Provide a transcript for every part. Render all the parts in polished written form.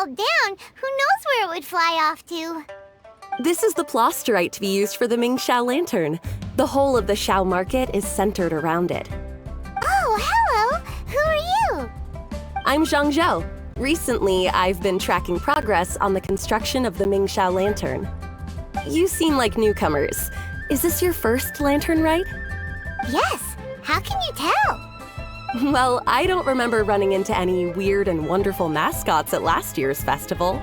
held down, who knows where it would fly off to? This is the plasterite to be used for the Mingxiao lantern. The whole of the Xiao market is centered around it. Oh, hello! Who are you? I'm Zhang Zhou. Recently, I've been tracking progress on the construction of the Mingxiao lantern. You seem like newcomers. Is this your first lantern rite? Yes. How can you tell? Well, I don't remember running into any weird and wonderful mascots at last year's festival.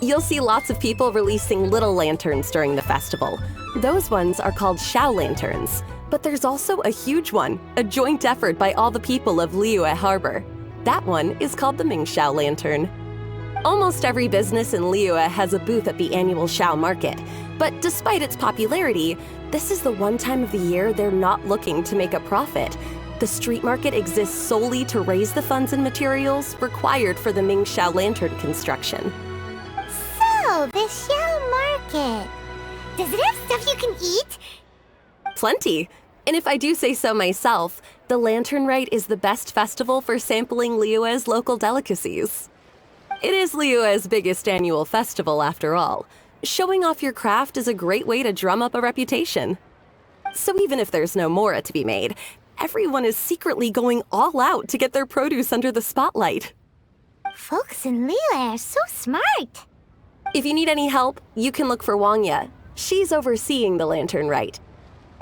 You'll see lots of people releasing little lanterns during the festival. Those ones are called Xiao lanterns. But there's also a huge one, a joint effort by all the people of Liyue Harbor. That one is called the Mingxiao lantern. Almost every business in Liyue has a booth at the annual Xiao market. But despite its popularity, this is the one time of the year they're not looking to make a profit. The street market exists solely to raise the funds and materials required for the Mingxiao lantern construction. So, the Xiao market. Does it have stuff you can eat? Plenty. And if I do say so myself, the Lantern Rite is the best festival for sampling Liyue's local delicacies. It is Liyue's biggest annual festival, after all. Showing off your craft is a great way to drum up a reputation. So even if there's no mora to be made, everyone is secretly going all out to get their produce under the spotlight. Folks in Liyue are so smart. If you need any help, you can look for Wangya. She's overseeing the Lantern Rite.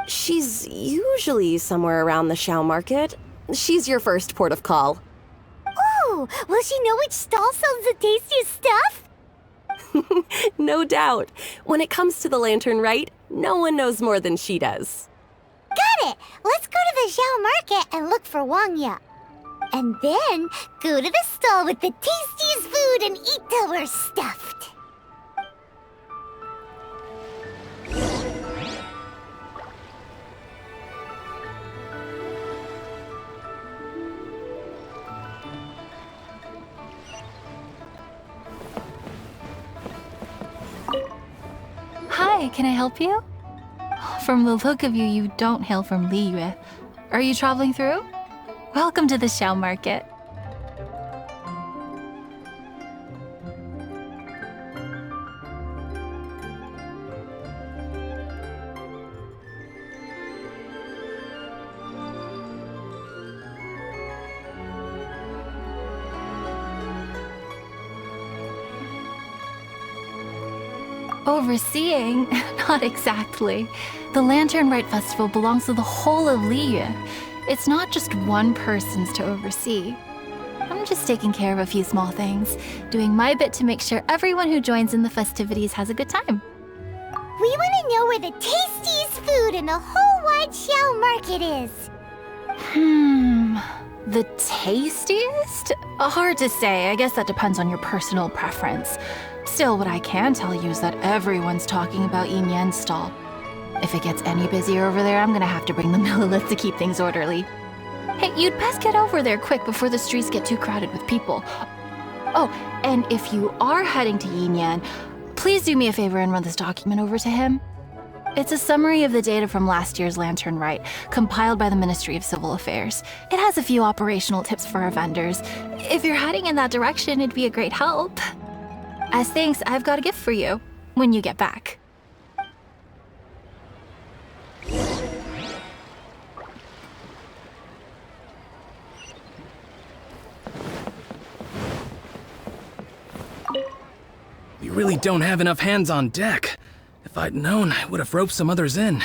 She's usually somewhere around the Xiao market. She's your first port of call. Ooh, will she know which stall sells the tastiest stuff? No doubt. When it comes to the Lantern Rite, no one knows more than she does. Got it! Let's go to the Xiao market and look for Wangya. And then go to the stall with the tastiest food and eat till we're stuffed. Hi, can I help you? From the look of you, you don't hail from Liyue. Are you traveling through? Welcome to the Xiao market. Overseeing? Not exactly. The Lantern Rite Festival belongs to the whole of Liyue. It's not just one person's to oversee. I'm just taking care of a few small things, doing my bit to make sure everyone who joins in the festivities has a good time. We want to know where the tastiest food in the whole wide Xiao market is. The tastiest? Hard to say. I guess that depends on your personal preference. Still, what I can tell you is that everyone's talking about Yinyan's stall. If it gets any busier over there, I'm gonna have to bring the millilith to keep things orderly. Hey, you'd best get over there quick before the streets get too crowded with people. Oh, and if you are heading to Yinyan, please do me a favor and run this document over to him. It's a summary of the data from last year's Lantern Rite, compiled by the Ministry of Civil Affairs. It has a few operational tips for our vendors. If you're heading in that direction, it'd be a great help. As thanks, I've got a gift for you when you get back. We really don't have enough hands on deck. If I'd known, I would have roped some others in.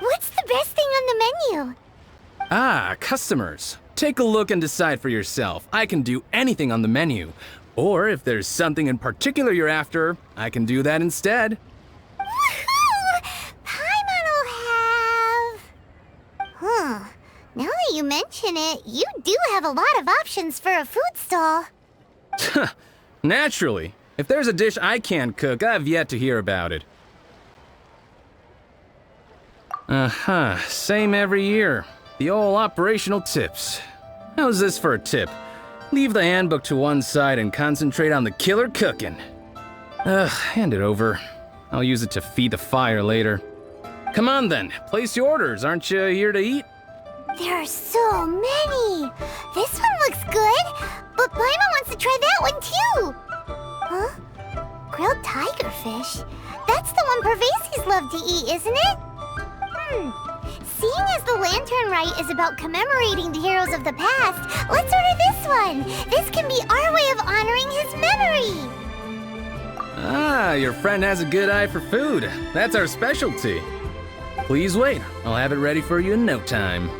What's the best thing on the menu? Ah, customers. Take a look and decide for yourself. I can do anything on the menu. Or if there's something in particular you're after, I can do that instead. Woohoo! Paimon will have... Huh. Now that you mention it, you do have a lot of options for a food stall. Naturally. If there's a dish I can't cook, I've yet to hear about it. Same every year. The old operational tips. How's this for a tip? Leave the handbook to one side and concentrate on the killer cooking. Hand it over. I'll use it to feed the fire later. Come on then, place your orders. Aren't you here to eat? There are so many. This one looks good, but Paimon wants to try that one too. Huh? Grilled tigerfish? That's the one Pervases love to eat, isn't it? Seeing as the Lantern Rite is about commemorating the heroes of the past, let's order this one. This can be our way of honoring his memory. Ah, your friend has a good eye for food. That's our specialty. Please wait. I'll have it ready for you in no time.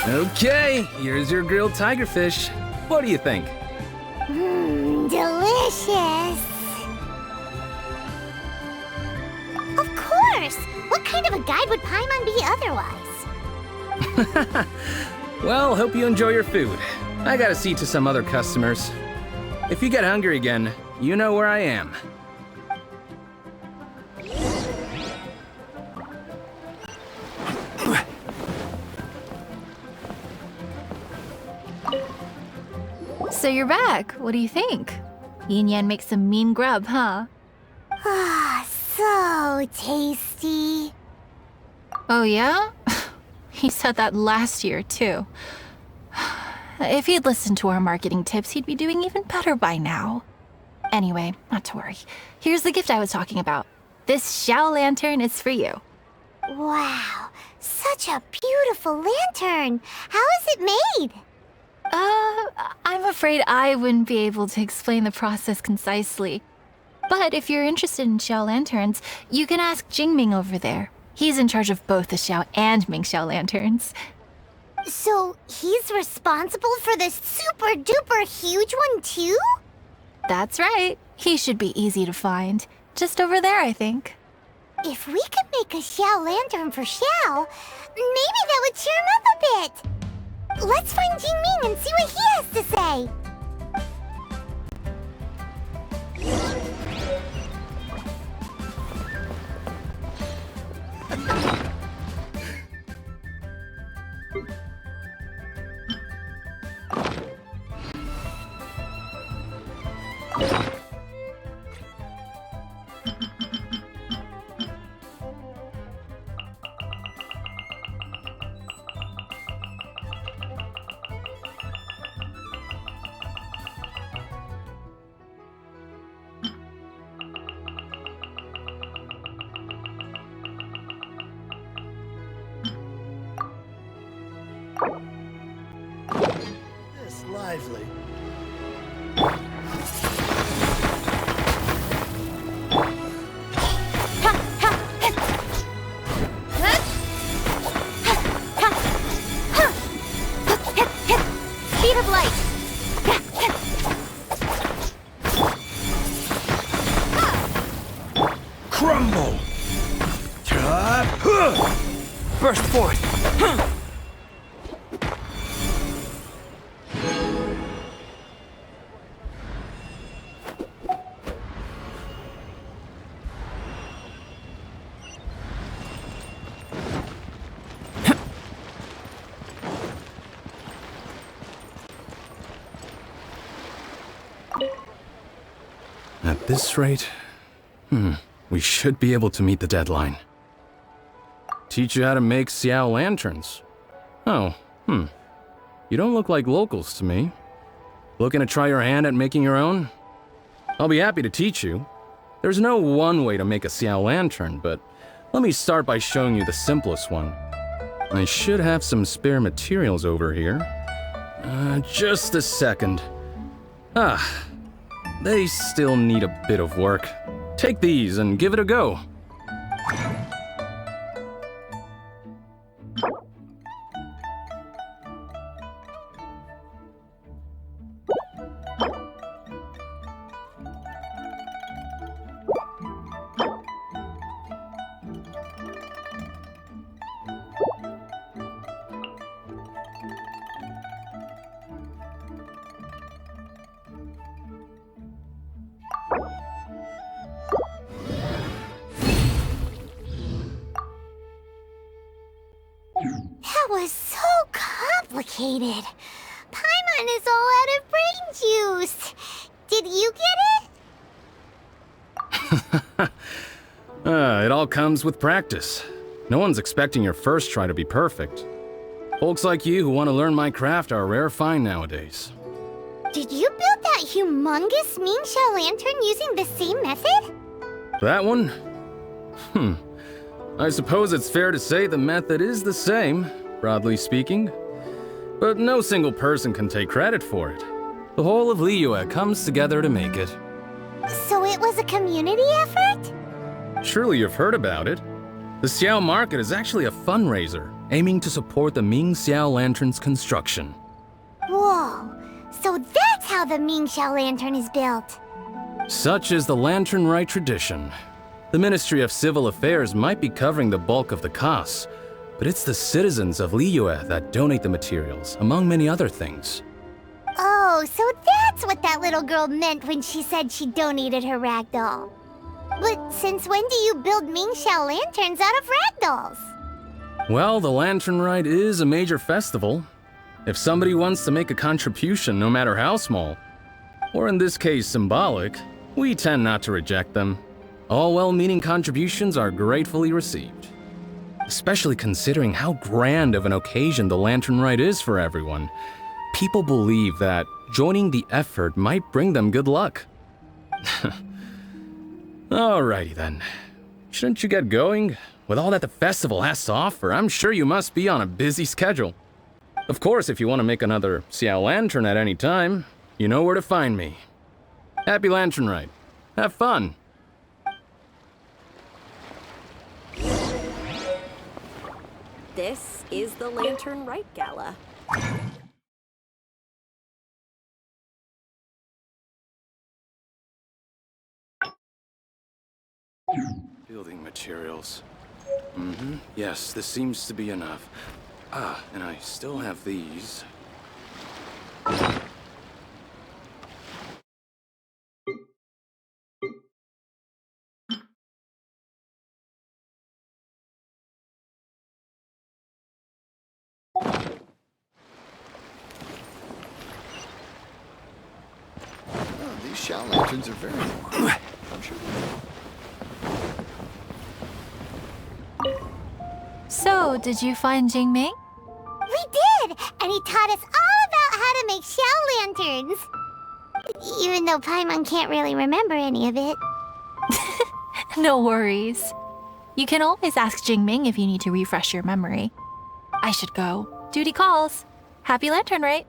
Okay, here's your grilled tigerfish. What do you think? Delicious. Of course. What kind of a guide would Paimon be otherwise? Well, hope you enjoy your food. I gotta see to some other customers. If you get hungry again, you know where I am. So you're back. What do you think? Yin Yan makes some mean grub, huh? Ah, so tasty. Oh yeah? He said that last year, too. If he'd listened to our marketing tips, he'd be doing even better by now. Anyway, not to worry. Here's the gift I was talking about. This Xiao lantern is for you. Wow, such a beautiful lantern. How is it made? I'm afraid I wouldn't be able to explain the process concisely. But if you're interested in Xiao lanterns, you can ask Jingming over there. He's in charge of both the Xiao and Mingxiao lanterns. So he's responsible for this super duper huge one too? That's right. He should be easy to find. Just over there, I think. If we could make a Xiao lantern for Xiao, maybe that would cheer him up a bit. Let's find Jingming and see what he has to say. It's lively. Speed of light. Crumble! Burst forth! At this rate, we should be able to meet the deadline. Teach you how to make Xiao lanterns. Oh, You don't look like locals to me. Looking to try your hand at making your own? I'll be happy to teach you. There's no one way to make a Xiao lantern, but let me start by showing you the simplest one. I should have some spare materials over here. Just a second. They still need a bit of work. Take these and give it a go. That was so complicated. Paimon is all out of brain juice. Did you get it? It all comes with practice. No one's expecting your first try to be perfect. Folks like you who want to learn my craft are a rare find nowadays. Did you build that humongous Mingxiao lantern using the same method? That one? I suppose it's fair to say the method is the same, broadly speaking. But no single person can take credit for it. The whole of Liyue comes together to make it. So it was a community effort? Surely you've heard about it. The Xiao Market is actually a fundraiser aiming to support the Ming Xiao Lantern's construction. Whoa, so that's how the Mingxiao lantern is built. Such is the Lantern Rite tradition. The Ministry of Civil Affairs might be covering the bulk of the costs, but it's the citizens of Liyue that donate the materials, among many other things. Oh, so that's what that little girl meant when she said she donated her ragdoll. But since when do you build Mingxiao lanterns out of ragdolls? Well, the Lantern Rite is a major festival. If somebody wants to make a contribution, no matter how small, or in this case symbolic, we tend not to reject them. All well-meaning contributions are gratefully received. Especially considering how grand of an occasion the Lantern Rite is for everyone. People believe that joining the effort might bring them good luck. Alrighty then. Shouldn't you get going? With all that the festival has to offer, I'm sure you must be on a busy schedule. Of course, if you want to make another Xiao Lantern at any time, you know where to find me. Happy Lantern Rite. Have fun. This is the Lantern Rite Gala. Building materials. Yes, this seems to be enough. Ah, and I still have these. Oh, these Xiao lanterns are very long. I'm sure. So, did you find Jingming? We did! And he taught us all about how to make Xiao lanterns. Even though Paimon can't really remember any of it. No worries. You can always ask Jingming if you need to refresh your memory. I should go. Duty calls. Happy Lantern Rite.